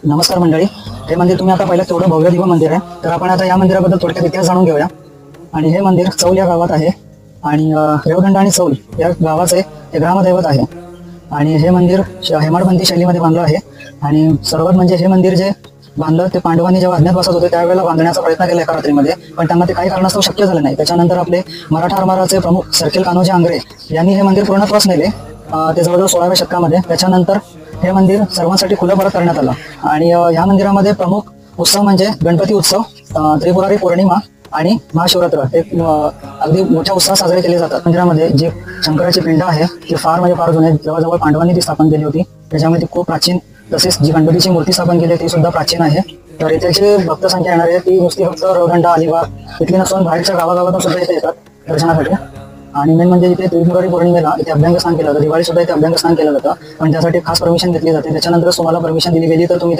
नमस्कार मंडळी. हे मंदिर तुम्ही आता पाहिलं तेवढं भव्य दिव्य मंदिर आहे. तर आपण आता या मंदिराबद्दल थोडक्यात इतिहास जाणून घेऊया. आणि हे मंदिर चौल या गावात आहे आणि रेवदंडा आणि चौल या गावाचे हे ग्रामदैवत आहे. आणि हे मंदिर हेमाडपंथी शैलीमध्ये बांधलं आहे. आणि सर्वात म्हणजे हे मंदिर जे बांधलं ते पांडवांनी जेव्हा अज्ञातवासात होते त्यावेळेला बांधण्याचा प्रयत्न केला एका रात्रीमध्ये, पण त्यांना ते काही कारणास्तव शक्य झालं नाही. त्याच्यानंतर आपले मराठा आरमाराचे प्रमुख सर्किल कान्होजी आंग्रे यांनी हे मंदिर पूर्णत्वास नेले, ते जवळजवळ 16व्या शतकामध्ये. त्याच्यानंतर हे मंदिर सर्वांसाठी खुलं परत करण्यात आलं. आणि या मंदिरामध्ये प्रमुख उत्सव म्हणजे गणपती उत्सव, त्रिपुरारी पौर्णिमा आणि महाशिवरात्र हे अगदी मोठ्या उत्साहात साजरे केले जातात. मंदिरामध्ये जे शंकराची पिंड आहे ती फार म्हणजे फार जुने, जवळजवळ पांडवांनी ती स्थापन केली होती. त्याच्यामुळे ती खूप प्राचीन, तसेच जी गणपतीची मूर्ती स्थापन केली ती सुद्धा प्राचीन आहे. तर इथे जी भक्त संख्या येणार आहे ती नुसती फक्त रेवदंडा अलिबाग इथली नसून बाहेरच्या गावागावातून सुद्धा इथे येतात दर्शनासाठी. आणि मेन म्हणजे इथे त्रिपुरारी पौर्णिमेला इथे अभ्यंग स्नान केलं जातं, दिवाळी सुद्धा इथे अभ्यंग स्नान केलं जातं, पण त्यासाठी खास परमिशन घेतली जाते. त्याच्यानंतर तुम्हाला परमिशन दिली गेली तर तुम्ही